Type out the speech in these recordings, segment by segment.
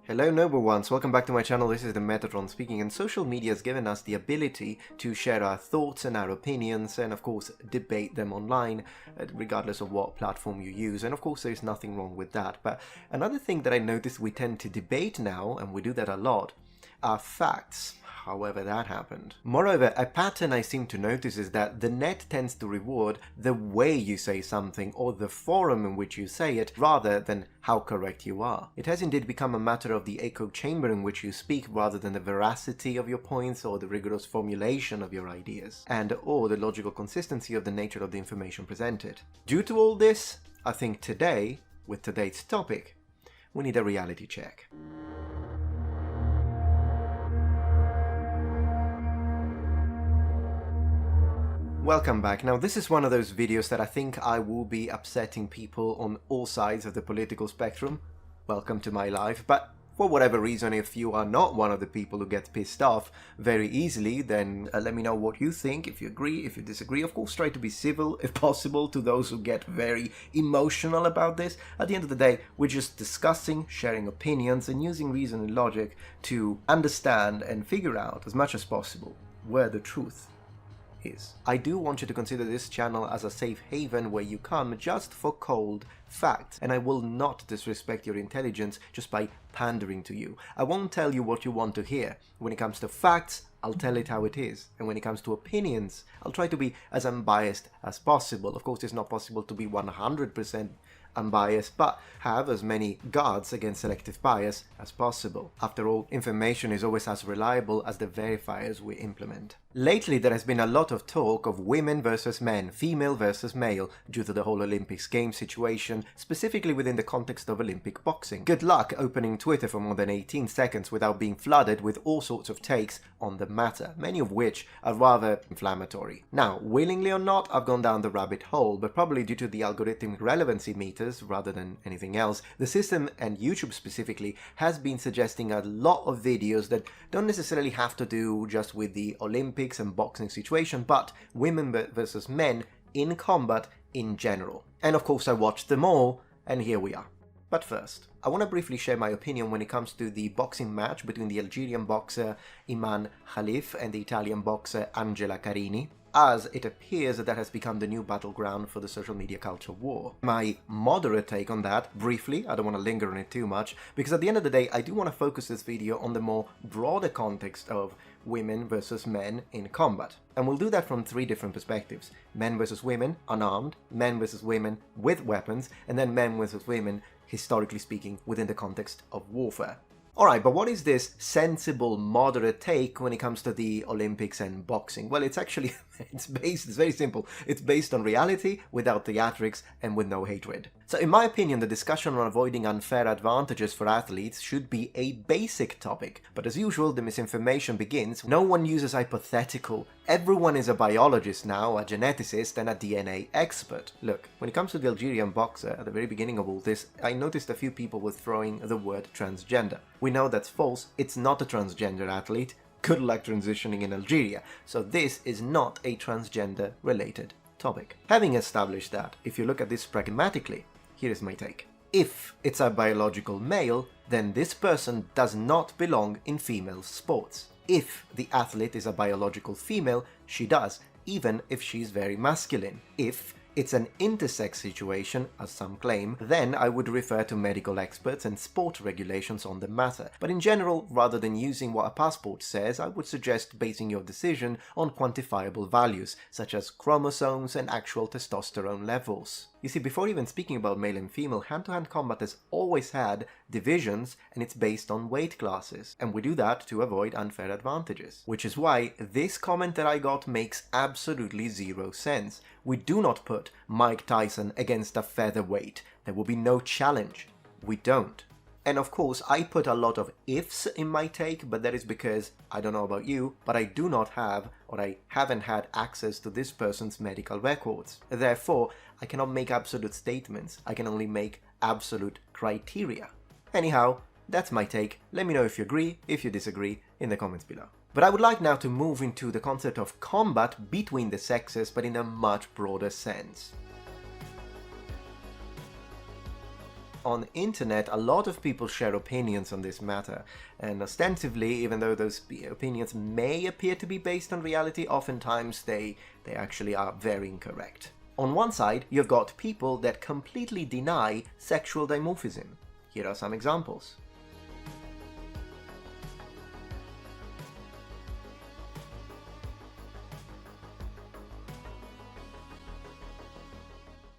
Hello noble ones, welcome back to my channel. This is the Metatron speaking, and social media has given us the ability to share our thoughts and our opinions and of course debate them online regardless of what platform you use, and of course there's nothing wrong with that. But another thing that I noticed we tend to debate now, and we do that a lot, are facts. However that happened. Moreover, a pattern I seem to notice is that the net tends to reward the way you say something or the forum in which you say it rather than how correct you are. It has indeed become a matter of the echo chamber in which you speak rather than the veracity of your points or the rigorous formulation of your ideas or the logical consistency of the nature of the information presented. Due to all this, I think today, with today's topic, we need a reality check. Welcome back. Now this is one of those videos that I think I will be upsetting people on all sides of the political spectrum. Welcome to my life. But for whatever reason, if you are not one of the people who gets pissed off very easily, then let me know what you think, if you agree, if you disagree. Of course, try to be civil, if possible, to those who get very emotional about this. At the end of the day, we're just discussing, sharing opinions, and using reason and logic to understand and figure out as much as possible where the truth is. I do want you to consider this channel as a safe haven where you come just for cold facts, and I will not disrespect your intelligence just by pandering to you. I won't tell you what you want to hear. When it comes to facts, I'll tell it how it is, and when it comes to opinions, I'll try to be as unbiased as possible. Of course, it's not possible to be 100% unbiased, but have as many guards against selective bias as possible. After all, information is always as reliable as the verifiers we implement. Lately, there has been a lot of talk of women versus men, female versus male, due to the whole Olympics Games situation, specifically within the context of Olympic boxing. Good luck opening Twitter for more than 18 seconds without being flooded with all sorts of takes on the matter, many of which are rather inflammatory. Now, willingly or not, I've gone down the rabbit hole, but probably due to the algorithmic relevancy meters rather than anything else, the system, and YouTube specifically, has been suggesting a lot of videos that don't necessarily have to do just with the Olympics and boxing situation, but women versus men in combat in general. And of course I watched them all, and here we are. But first, I want to briefly share my opinion when it comes to the boxing match between the Algerian boxer Iman Khalif and the Italian boxer Angela Carini, as it appears that has become the new battleground for the social media culture war. My moderate take on that, briefly, I don't want to linger on it too much, because at the end of the day, I do want to focus this video on the more broader context of women versus men in combat. And we'll do that from three different perspectives. Men versus women, unarmed, men versus women with weapons, and then men versus women, historically speaking, within the context of warfare. Alright, but what is this sensible, moderate take when it comes to the Olympics and boxing? Well, it's actually, it's very simple. It's based on reality, without theatrics, and with no hatred. So in my opinion, the discussion on avoiding unfair advantages for athletes should be a basic topic. But as usual, the misinformation begins. No one uses hypothetical. Everyone is a biologist now, a geneticist, and a DNA expert. Look, when it comes to the Algerian boxer, at the very beginning of all this, I noticed a few people were throwing the word transgender. We know that's false. It's not a transgender athlete. Good luck transitioning in Algeria. So this is not a transgender related topic. Having established that, if you look at this pragmatically, here is my take. If it's a biological male, then this person does not belong in female sports. If the athlete is a biological female, she does, even if she's very masculine. If it's an intersex situation, as some claim, then I would refer to medical experts and sport regulations on the matter. But in general, rather than using what a passport says, I would suggest basing your decision on quantifiable values, such as chromosomes and actual testosterone levels. You see, before even speaking about male and female, hand-to-hand combat has always had divisions, and it's based on weight classes. And we do that to avoid unfair advantages. Which is why this comment that I got makes absolutely zero sense. We do not put Mike Tyson against a featherweight. There will be no challenge. We don't. And of course, I put a lot of ifs in my take, but that is because, I don't know about you, but I do not have, or I haven't had access to this person's medical records. Therefore, I cannot make absolute statements. I can only make absolute criteria. Anyhow, that's my take. Let me know if you agree, if you disagree, in the comments below. But I would like now to move into the concept of combat between the sexes, but in a much broader sense. on internet, a lot of people share opinions on this matter, and ostensibly, even though those opinions may appear to be based on reality, oftentimes they actually are very incorrect. On one side, you've got people that completely deny sexual dimorphism. Here are some examples.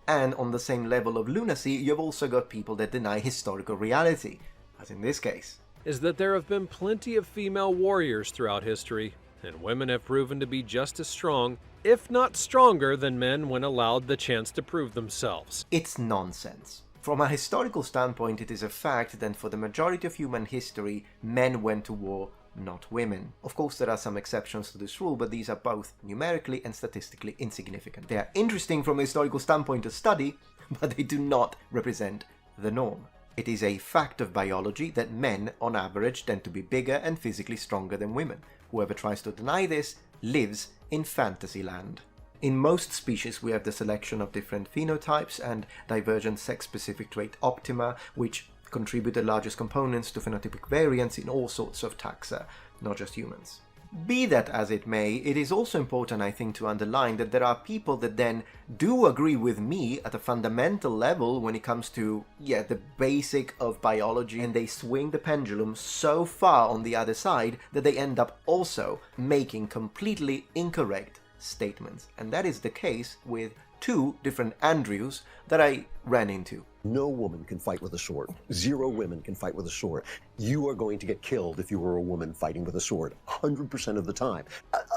And on the same level of lunacy, you've also got people that deny historical reality, as in this case. Is that there have been plenty of female warriors throughout history, and women have proven to be just as strong, if not stronger, than men when allowed the chance to prove themselves. It's nonsense. From a historical standpoint, it is a fact that for the majority of human history, men went to war, not women. Of course, there are some exceptions to this rule, but these are both numerically and statistically insignificant. They are interesting from a historical standpoint to study, but they do not represent the norm. It is a fact of biology that men, on average, tend to be bigger and physically stronger than women. Whoever tries to deny this lives in fantasy land. In most species, we have the selection of different phenotypes and divergent sex-specific trait optima, which contribute the largest components to phenotypic variance in all sorts of taxa, not just humans. Be that as it may, it is also important, I think, to underline that there are people that then do agree with me at a fundamental level when it comes to, the basic of biology, and they swing the pendulum so far on the other side that they end up also making completely incorrect statements. And that is the case with two different Andrews that I ran into. No woman can fight with a sword. 0 women can fight with a sword. You are going to get killed if you were a woman fighting with a sword, 100% of the time.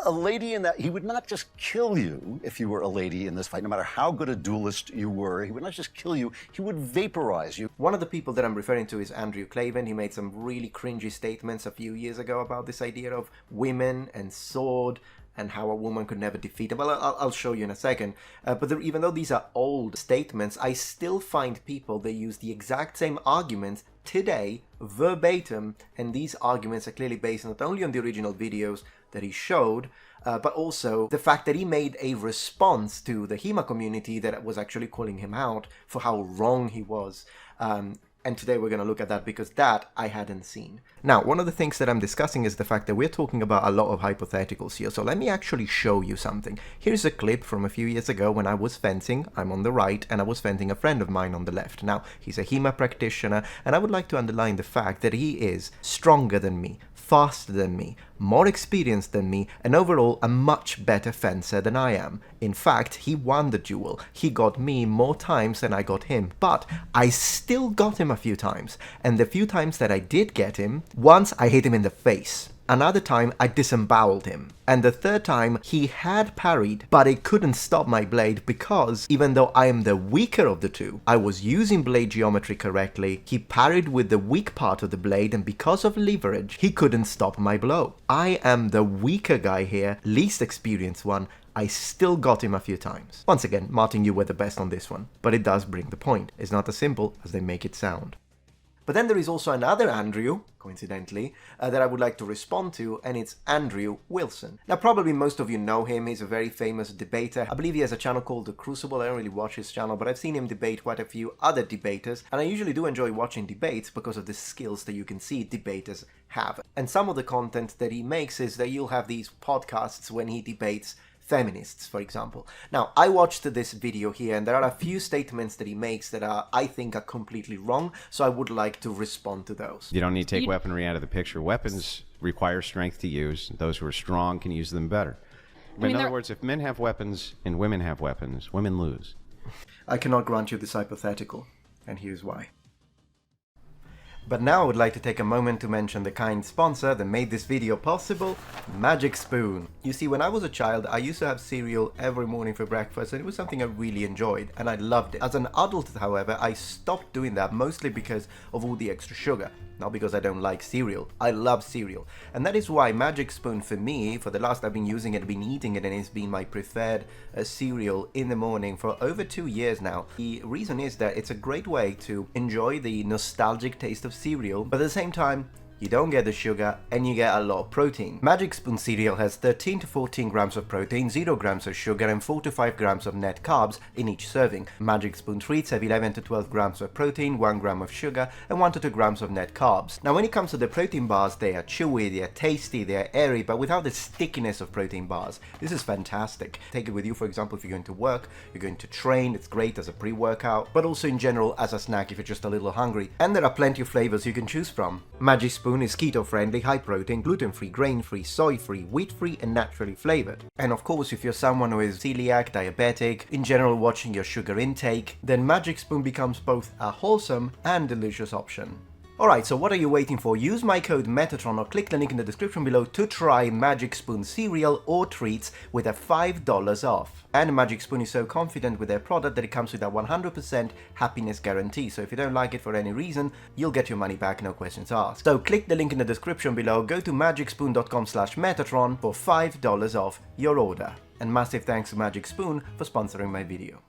A lady in that, he would not just kill you if you were a lady in this fight, no matter how good a duelist you were. He would not just kill you, he would vaporize you. One of the people that I'm referring to is Andrew Clavin. He made some really cringy statements a few years ago about this idea of women and sword, and how a woman could never defeat him. Well, I'll show you in a second. But even though these are old statements, I still find people that use the exact same arguments today, verbatim, and these arguments are clearly based not only on the original videos that he showed, but also the fact that he made a response to the HEMA community that was actually calling him out for how wrong he was. And today we're going to look at that because that I hadn't seen. Now, one of the things that I'm discussing is the fact that we're talking about a lot of hypotheticals here. So let me actually show you something. Here's a clip from a few years ago when I was fencing. I'm on the right and I was fencing a friend of mine on the left. Now, he's a HEMA practitioner and I would like to underline the fact that he is stronger than me, faster than me, more experienced than me, and overall a much better fencer than I am. In fact, he won the duel. He got me more times than I got him, but I still got him a few times. And the few times that I did get him, once I hit him in the face. Another time I disemboweled him. And the third time he had parried, but it couldn't stop my blade because even though I am the weaker of the two, I was using blade geometry correctly, he parried with the weak part of the blade, and because of leverage, he couldn't stop my blow. I am the weaker guy here, least experienced one. I still got him a few times. Once again, Martin, you were the best on this one, but it does bring the point. It's not as simple as they make it sound. But then there is also another Andrew, coincidentally, that I would like to respond to, and it's Andrew Wilson. Now, probably most of you know him. He's a very famous debater. I believe he has a channel called The Crucible. I don't really watch his channel, but I've seen him debate quite a few other debaters, and I usually do enjoy watching debates because of the skills that you can see debaters have. And some of the content that he makes is that you'll have these podcasts when he debates feminists, for example. Now, I watched this video here, and there are a few statements that he makes that I think are completely wrong, so I would like to respond to those. You don't need to take weaponry out of the picture. Weapons require strength to use. Those who are strong can use them better. In other words, if men have weapons and women have weapons, women lose. I cannot grant you this hypothetical, and here's why. But now I would like to take a moment to mention the kind sponsor that made this video possible, Magic Spoon. You see, when I was a child, I used to have cereal every morning for breakfast, and it was something I really enjoyed, and I loved it. As an adult, however, I stopped doing that, mostly because of all the extra sugar. Not because I don't like cereal. I love cereal. And that is why Magic Spoon, for me, for the last I've been using it, I've been eating it, and it's been my preferred cereal in the morning for over 2 years now. The reason is that it's a great way to enjoy the nostalgic taste of cereal, but at the same time, you don't get the sugar, and you get a lot of protein. Magic Spoon cereal has 13 to 14 grams of protein, 0 grams of sugar, and 4 to 5 grams of net carbs in each serving. Magic Spoon treats have 11 to 12 grams of protein, 1 gram of sugar, and 1 to 2 grams of net carbs. Now when it comes to the protein bars, they are chewy, they are tasty, they are airy, but without the stickiness of protein bars. This is fantastic. Take it with you, for example, if you're going to work, you're going to train, it's great as a pre-workout, but also in general as a snack if you're just a little hungry. And there are plenty of flavors you can choose from. Magic Spoon is keto-friendly, high-protein, gluten-free, grain-free, soy-free, wheat-free, and naturally flavored. And of course, if you're someone who is celiac, diabetic, in general watching your sugar intake, then Magic Spoon becomes both a wholesome and delicious option. Alright, so what are you waiting for? Use my code Metatron or click the link in the description below to try Magic Spoon cereal or treats with a $5 off. And Magic Spoon is so confident with their product that it comes with a 100% happiness guarantee, so if you don't like it for any reason, you'll get your money back, no questions asked. So click the link in the description below, go to magicspoon.com/Metatron for $5 off your order. And massive thanks to Magic Spoon for sponsoring my video.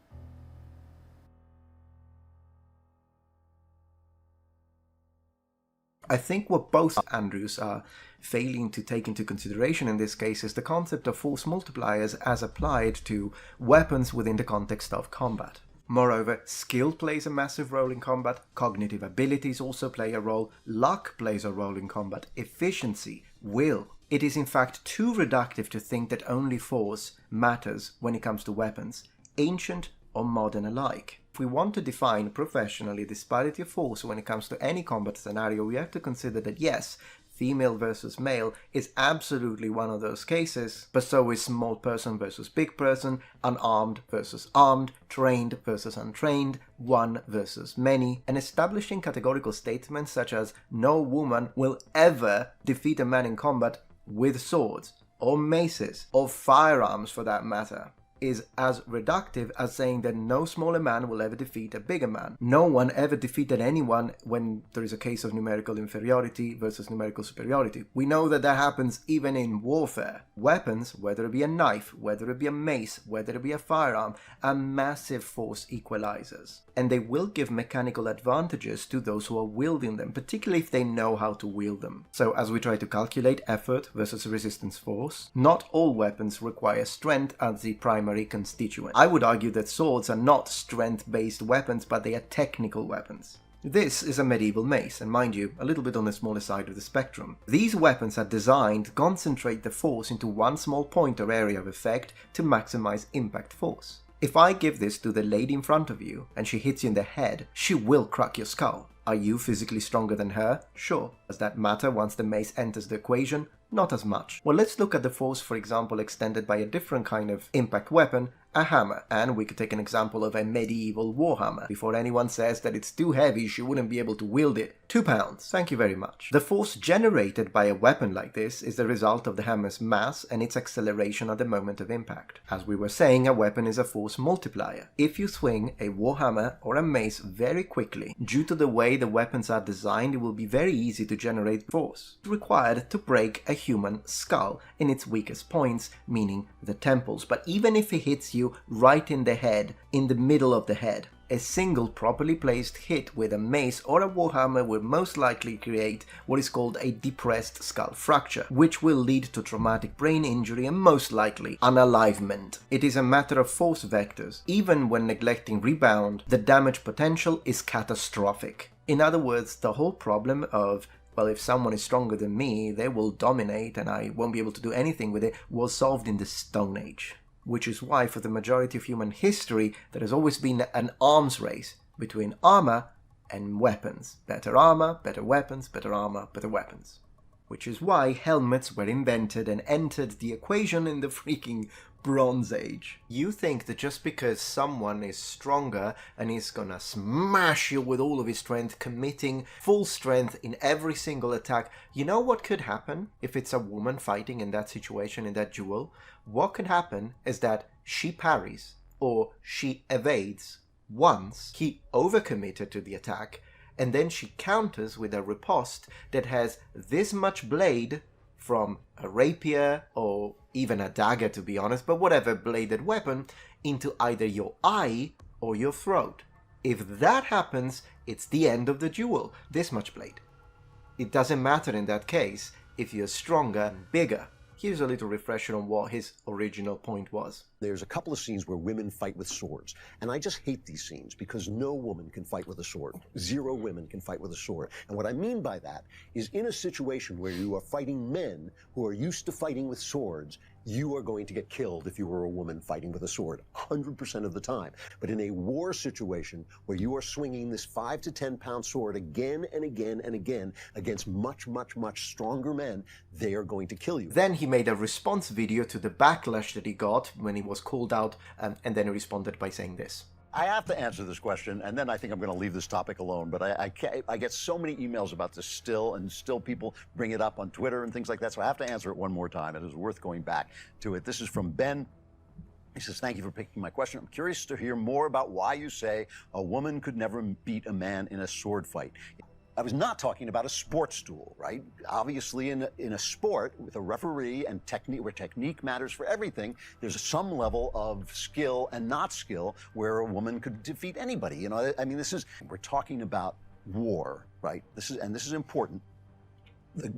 I think what both Andrews are failing to take into consideration in this case is the concept of force multipliers as applied to weapons within the context of combat. Moreover, skill plays a massive role in combat, cognitive abilities also play a role, luck plays a role in combat, efficiency, will. It is in fact too reductive to think that only force matters when it comes to weapons, ancient or modern alike. If we want to define professionally disparity of force when it comes to any combat scenario, we have to consider that yes, female versus male is absolutely one of those cases, but so is small person versus big person, unarmed versus armed, trained versus untrained, one versus many, and establishing categorical statements such as no woman will ever defeat a man in combat with swords, or maces, or firearms for that matter, is as reductive as saying that no smaller man will ever defeat a bigger man. No one ever defeated anyone when there is a case of numerical inferiority versus numerical superiority. We know that that happens even in warfare. Weapons, whether it be a knife, whether it be a mace, whether it be a firearm, are massive force equalizers. And they will give mechanical advantages to those who are wielding them, particularly if they know how to wield them. So as we try to calculate effort versus resistance force, not all weapons require strength as the primary constituent. I would argue that swords are not strength-based weapons, but they are technical weapons. This is a medieval mace, and mind you, a little bit on the smaller side of the spectrum. These weapons are designed to concentrate the force into one small point or area of effect to maximize impact force. If I give this to the lady in front of you, and she hits you in the head, she will crack your skull. Are you physically stronger than her? Sure. Does that matter once the mace enters the equation? Not as much. Well, let's look at the force, for example, extended by a different kind of impact weapon, a hammer. And we could take an example of a medieval warhammer. Before anyone says that it's too heavy, she wouldn't be able to wield it. 2 pounds. Thank you very much. The force generated by a weapon like this is the result of the hammer's mass and its acceleration at the moment of impact. As we were saying, a weapon is a force multiplier. If you swing a warhammer or a mace very quickly, due to the way the weapons are designed, it will be very easy to generate force required to break a human skull in its weakest points, meaning the temples. But even if it hits you right in the head, in the middle of the head, a single properly placed hit with a mace or a warhammer will most likely create what is called a depressed skull fracture, which will lead to traumatic brain injury and most likely unalivement. It is a matter of force vectors. Even when neglecting rebound, the damage potential is catastrophic. In other words, the whole problem of, well, if someone is stronger than me, they will dominate and I won't be able to do anything with it, was solved in the Stone Age. Which is why for the majority of human history there has always been an arms race between armor and weapons. Better armor, better weapons, better armor, better weapons. Which is why helmets were invented and entered the equation in the freaking Bronze Age. You think that just because someone is stronger and is gonna smash you with all of his strength, committing full strength in every single attack, you know what could happen if it's a woman fighting in that situation, in that duel? What could happen is that she parries or she evades once he overcommitted to the attack, and then she counters with a riposte that has this much blade from a rapier or even a dagger, to be honest, but whatever bladed weapon, into either your eye or your throat. If that happens, it's the end of the duel. This much blade. It doesn't matter in that case if you're stronger, bigger. Here's a little refresher on what his original point was. There's a couple of scenes where women fight with swords, and I just hate these scenes because no woman can fight with a sword. 0 women can fight with a sword. And what I mean by that is in a situation where you are fighting men who are used to fighting with swords, you are going to get killed if you were a woman fighting with a sword, 100% of the time. But in a war situation where you are swinging this 5 to 10 pound sword again and again and again against much, much, much stronger men, they are going to kill you. Then he made a response video to the backlash that he got when he was called out, and then he responded by saying this. I have to answer this question, and then I think I'm going to leave this topic alone. But I get so many emails about this still, and still people bring it up on Twitter and things like that. So I have to answer it one more time. It is worth going back to it. This is from Ben. He says, thank you for picking my question. I'm curious to hear more about why you say a woman could never beat a man in a sword fight. I was not talking about a sports duel, right? Obviously, in a sport with a referee and technique, where technique matters for everything, there's some level of skill and not skill where a woman could defeat anybody. You know, I mean, we're talking about war, right? This is important.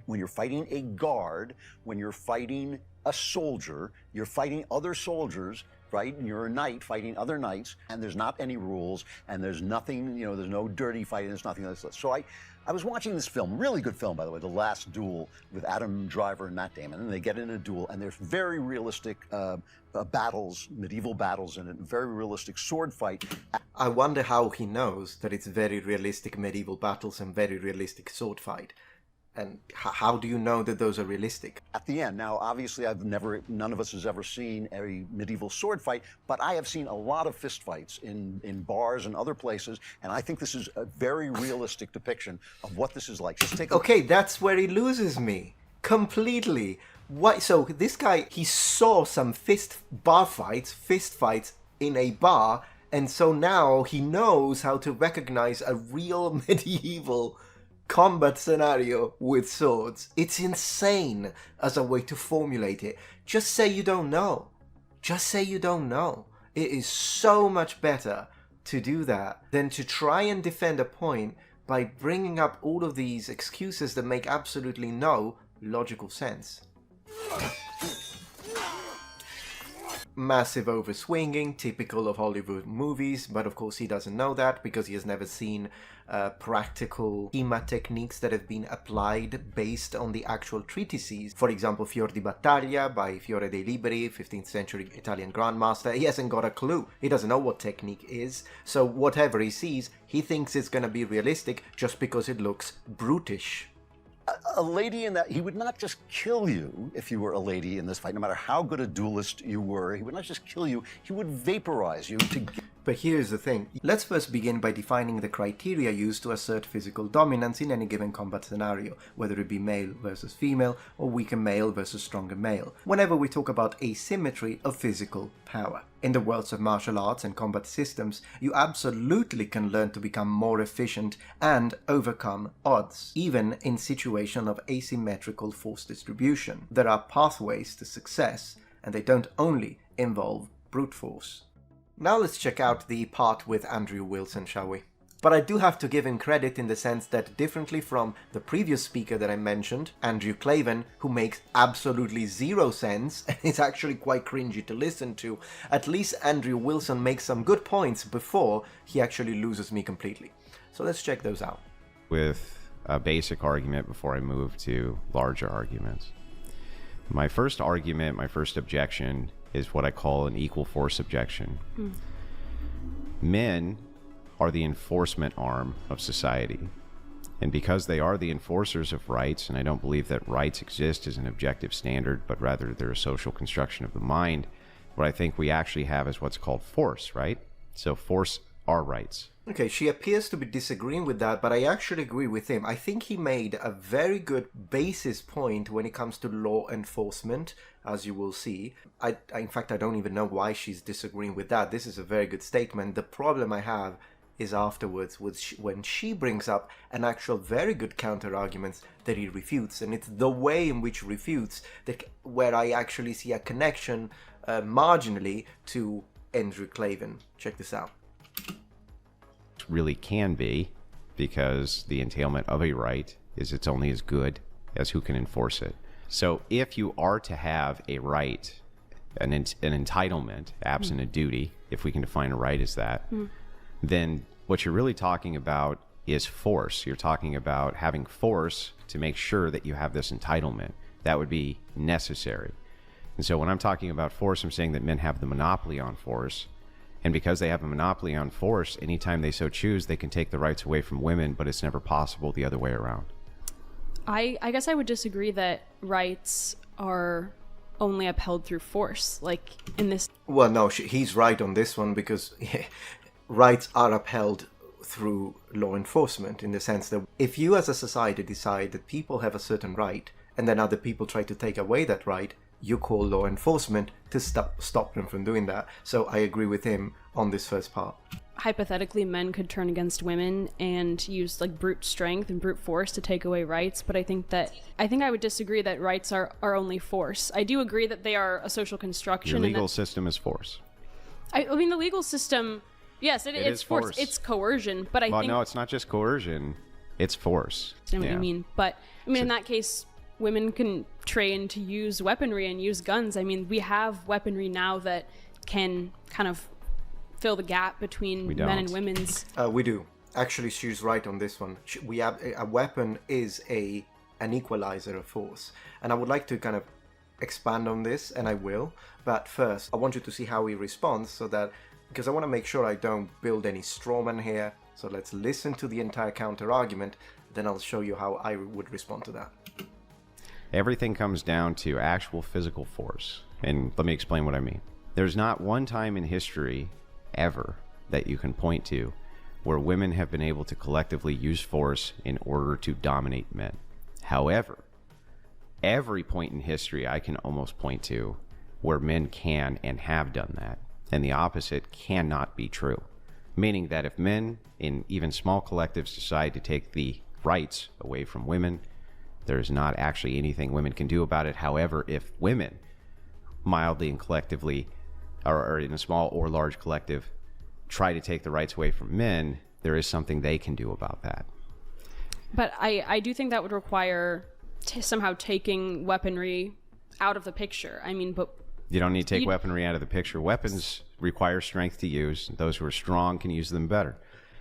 When you're fighting a guard, when you're fighting a soldier, you're fighting other soldiers, right? And you're a knight fighting other knights, and there's not any rules, and there's nothing, you know, there's no dirty fighting, there's nothing like that. So I was watching this film, really good film, by the way, The Last Duel, with Adam Driver and Matt Damon, and they get in a duel, and there's very realistic battles, medieval battles in it, very realistic sword fight. I wonder how he knows that it's very realistic medieval battles and very realistic sword fight. And how do you know that those are realistic? At the end, now obviously none of us has ever seen a medieval sword fight, but I have seen a lot of fist fights in bars and other places, and I think this is a very realistic depiction of what this is like. Just take a Okay, that's where he loses me. Completely. Why? So this guy, he saw some fist fights in a bar, and so now he knows how to recognize a real medieval combat scenario with swords. It's insane as a way to formulate it. Just say you don't know. Just say you don't know. It is so much better to do that than to try and defend a point by bringing up all of these excuses that make absolutely no logical sense. Massive overswinging, typical of Hollywood movies, but of course he doesn't know that because he has never seen practical schema techniques that have been applied based on the actual treatises. For example, Fior di Battaglia by Fiore dei Liberi, 15th century Italian grandmaster. He hasn't got a clue. He doesn't know what technique is. So whatever he sees, he thinks it's going to be realistic just because it looks brutish. a lady in that, he would not just kill you if you were a lady in this fight, no matter how good a duelist you were. He would not just kill you, he would vaporize you to get... But here's the thing. Let's first begin by defining the criteria used to assert physical dominance in any given combat scenario, whether it be male versus female or weaker male versus stronger male, whenever we talk about asymmetry of physical power. In the worlds of martial arts and combat systems, you absolutely can learn to become more efficient and overcome odds, even in situations of asymmetrical force distribution. There are pathways to success, and they don't only involve brute force. Now let's check out the part with Andrew Wilson, shall we? But I do have to give him credit in the sense that, differently from the previous speaker that I mentioned, Andrew Klavan, who makes absolutely zero sense and is actually quite cringy to listen to, at least Andrew Wilson makes some good points before he actually loses me completely. So let's check those out. With a basic argument before I move to larger arguments. My first argument, my first objection, is what I call an equal force objection. Men are the enforcement arm of society. And because they are the enforcers of rights, and I don't believe that rights exist as an objective standard, but rather they're a social construction of the mind, what I think we actually have is what's called force, right? So force are rights. Okay, she appears to be disagreeing with that, but I actually agree with him. I think he made a very good basis point when it comes to law enforcement, as you will see. In fact, I don't even know why she's disagreeing with that. This is a very good statement. The problem I have is afterwards when she brings up an actual very good counter arguments that he refutes, and it's the way in which he refutes that where I actually see a connection marginally to Andrew Klavan. Check this out. Really can be, because the entailment of a right is it's only as good as who can enforce it. So if you are to have a right, an entitlement, absent a duty, if we can define a right as that, then what you're really talking about is force. You're talking about having force to make sure that you have this entitlement. That would be necessary. And so when I'm talking about force, I'm saying that men have the monopoly on force. And because they have a monopoly on force, anytime they so choose, they can take the rights away from women, but it's never possible the other way around. I guess I would disagree that rights are only upheld through force, like in this. Well, no, he's right on this one, because rights are upheld through law enforcement, in the sense that if you as a society decide that people have a certain right and then other people try to take away that right, you call law enforcement to stop them from doing that. So I agree with him on this first part. Hypothetically, men could turn against women and use like brute strength and brute force to take away rights, but I think I would disagree that rights are only force. I do agree that they are a social construction. Your legal system is force. I mean, the legal system, yes, it's force. It's coercion, but I think... no, it's not just coercion, it's force. I know what you mean, but I mean, in that case, women can train to use weaponry and use guns. I mean, we have weaponry now that can kind of fill the gap between men and women's. We do. Actually, she's right on this one. We have a weapon is an equalizer of force, and I would like to kind of expand on this, and I will. But first, I want you to see how he responds, so that because I want to make sure I don't build any strawman here. So let's listen to the entire counter argument. Then I'll show you how I would respond to that. Everything comes down to actual physical force. And let me explain what I mean. There's not one time in history ever that you can point to where women have been able to collectively use force in order to dominate men. However, every point in history I can almost point to where men can and have done that. And the opposite cannot be true. Meaning that if men in even small collectives decide to take the rights away from women, there's not actually anything women can do about it. However, if women mildly and collectively, or in a small or large collective, try to take the rights away from men, there is something they can do about that. But I do think that would require somehow taking weaponry out of the picture. I mean, but... You don't need to take weaponry out of the picture. Weapons require strength to use. Those who are strong can use them better.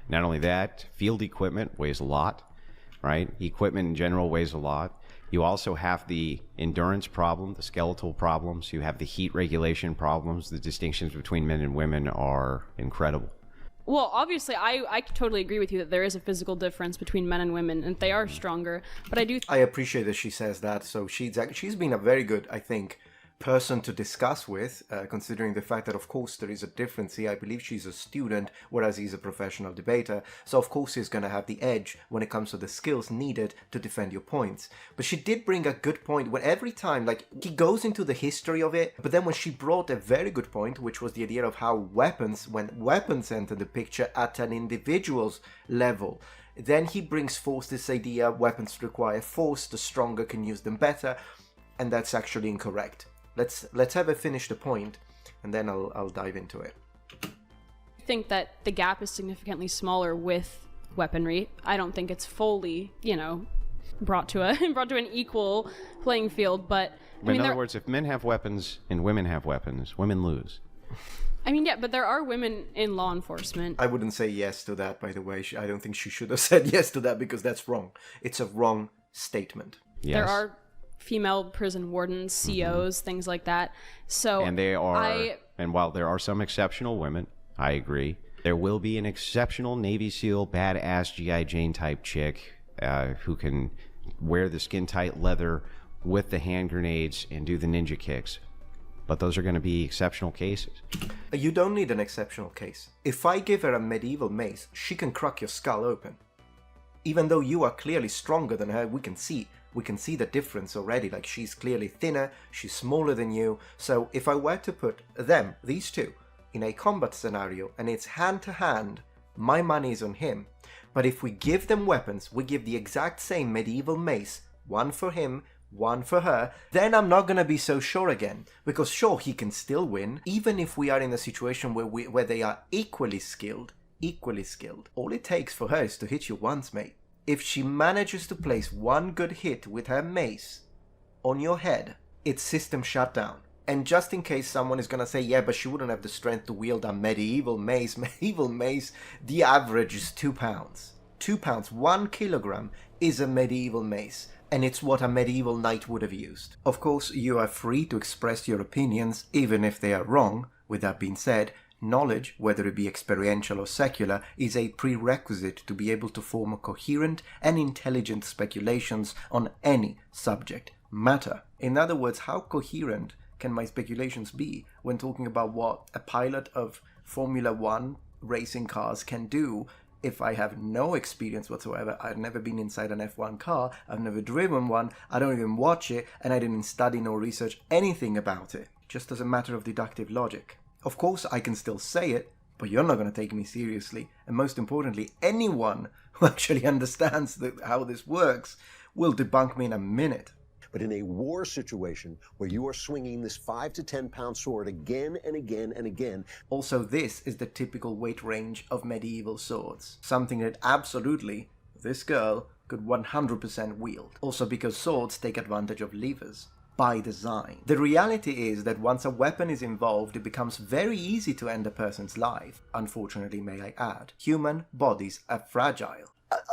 Not only that, field equipment weighs a lot. Right? Equipment in general weighs a lot. You also have the endurance problem, the skeletal problems. You have the heat regulation problems. The distinctions between men and women are incredible. Well, obviously, I totally agree with you that there is a physical difference between men and women, and they are stronger. But I appreciate that she says that. So she's been a very good, I think, person to discuss with, considering the fact that of course there is a difference here. I believe she's a student, whereas he's a professional debater, so of course he's going to have the edge when it comes to the skills needed to defend your points. But she did bring a good point when every time, like, he goes into the history of it, but then when she brought a very good point, which was the idea of how when weapons enter the picture at an individual's level, then he brings forth this idea weapons require force, the stronger can use them better, and that's actually incorrect. Let's have her finish the point, and then I'll dive into it. I think that the gap is significantly smaller with weaponry. I don't think it's fully, brought to an equal playing field. But in other words, if men have weapons and women have weapons, women lose. I mean, yeah, but there are women in law enforcement. I wouldn't say yes to that, by the way. I don't think she should have said yes to that, because that's wrong. It's a wrong statement. Yes. There are female prison wardens, COs, things like that. So, and they are, and while there are some exceptional women, I agree, there will be an exceptional Navy SEAL, badass G.I. Jane type chick who can wear the skin-tight leather with the hand grenades and do the ninja kicks. But those are going to be exceptional cases. You don't need an exceptional case. If I give her a medieval mace, she can crack your skull open. Even though you are clearly stronger than her, we can see the difference already. Like, she's clearly thinner, she's smaller than you. So if I were to put these two, in a combat scenario and it's hand to hand, my money is on him. But if we give them weapons, we give the exact same medieval mace, one for him, one for her, then I'm not gonna be so sure again. Because sure, he can still win, even if we are in a situation where they are equally skilled. All it takes for her is to hit you once, mate. If she manages to place one good hit with her mace on your head, it's system shutdown. And just in case someone is gonna say, yeah, but she wouldn't have the strength to wield a medieval mace. Medieval mace, the average is 2 pounds. 2 pounds, 1 kilogram is a medieval mace. And it's what a medieval knight would have used. Of course, you are free to express your opinions, even if they are wrong. With that being said, knowledge, whether it be experiential or secular, is a prerequisite to be able to form coherent and intelligent speculations on any subject matter. In other words, how coherent can my speculations be when talking about what a pilot of Formula 1 racing cars can do if I have no experience whatsoever? I've never been inside an F1 car, I've never driven one, I don't even watch it, and I didn't study nor research anything about it, just as a matter of deductive logic. Of course, I can still say it, but you're not going to take me seriously. And most importantly, anyone who actually understands how this works will debunk me in a minute. But in a war situation where you are swinging this 5 to 10 pound sword again and again and again. Also, this is the typical weight range of medieval swords. Something that absolutely this girl could 100% wield. Also because swords take advantage of levers. By design. The reality is that once a weapon is involved, it becomes very easy to end a person's life. Unfortunately, may I add, human bodies are fragile.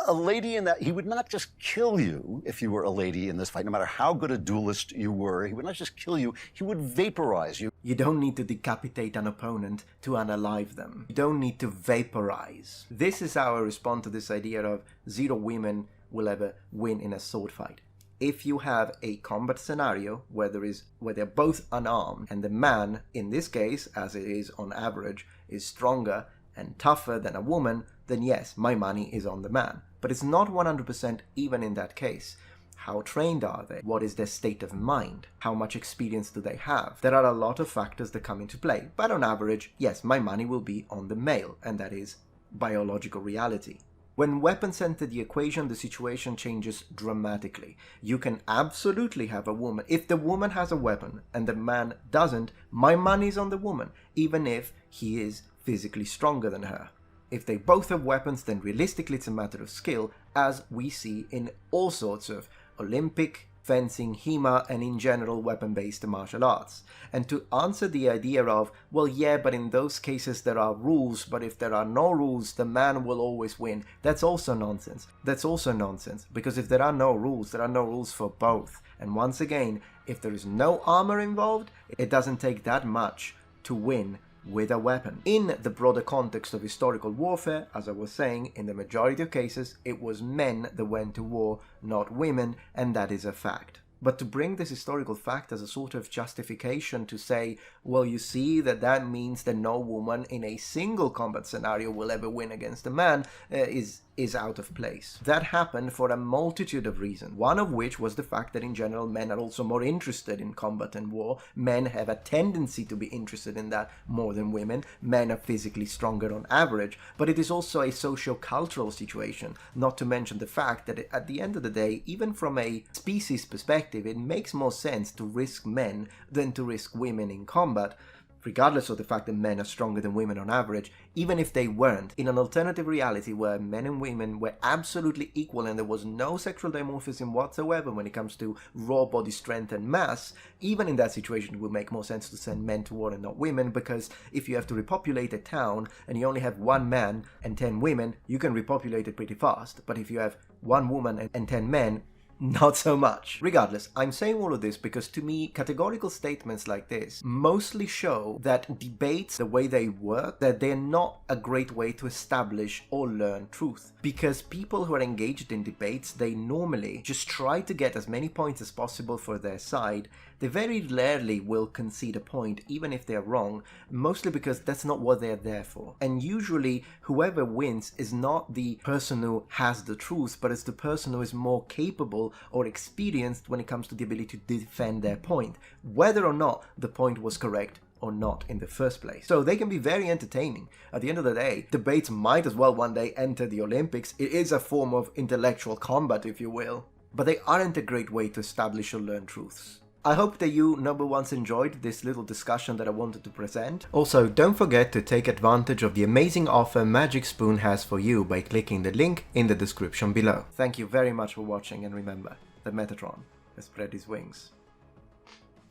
A lady in that, he would not just kill you if you were a lady in this fight, no matter how good a duelist you were. He would not just kill you, he would vaporize you. You don't need to decapitate an opponent to unalive them. You don't need to vaporize. This is our response to this idea of 0 women will ever win in a sword fight. If you have a combat scenario where they're both unarmed and the man, in this case, as it is on average, is stronger and tougher than a woman, then yes, my money is on the man. But it's not 100% even in that case. How trained are they? What is their state of mind? How much experience do they have? There are a lot of factors that come into play. But on average, yes, my money will be on the male, and that is biological reality. When weapons enter the equation, the situation changes dramatically. You can absolutely have a woman. If the woman has a weapon and the man doesn't, my money's on the woman, even if he is physically stronger than her. If they both have weapons, then realistically it's a matter of skill, as we see in all sorts of Olympic, fencing, HEMA, and in general weapon-based martial arts. And to answer the idea of, well, yeah, but in those cases there are rules, but if there are no rules, the man will always win. That's also nonsense. That's also nonsense, because if there are no rules, there are no rules for both. And once again, if there is no armor involved, it doesn't take that much to win with a weapon. In the broader context of historical warfare, as I was saying, in the majority of cases, it was men that went to war, not women, and that is a fact. But to bring this historical fact as a sort of justification to say, well, you see that means that no woman in a single combat scenario will ever win against a man is out of place. That happened for a multitude of reasons, one of which was the fact that in general men are also more interested in combat and war. Men have a tendency to be interested in that more than women. Men are physically stronger on average, but it is also a socio-cultural situation, not to mention the fact that at the end of the day, even from a species perspective, it makes more sense to risk men than to risk women in combat, regardless of the fact that men are stronger than women on average. Even if they weren't, in an alternative reality where men and women were absolutely equal and there was no sexual dimorphism whatsoever when it comes to raw body strength and mass, even in that situation it would make more sense to send men to war and not women, because if you have to repopulate a town and you only have 1 man and 10 women, you can repopulate it pretty fast. But if you have 1 woman and 10 men, not so much. Regardless, I'm saying all of this because to me, categorical statements like this mostly show that debates, the way they work, that they're not a great way to establish or learn truth. Because people who are engaged in debates, they normally just try to get as many points as possible for their side. They very rarely will concede a point, even if they're wrong, mostly because that's not what they're there for. And usually, whoever wins is not the person who has the truth, but it's the person who is more capable or experienced when it comes to the ability to defend their point, whether or not the point was correct or not in the first place. So they can be very entertaining. At the end of the day, debates might as well one day enter the Olympics. It is a form of intellectual combat, if you will. But they aren't a great way to establish or learn truths. I hope that you number ones enjoyed this little discussion that I wanted to present. Also, don't forget to take advantage of the amazing offer Magic Spoon has for you by clicking the link in the description below. Thank you very much for watching, and remember that Metatron has spread his wings.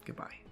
Goodbye.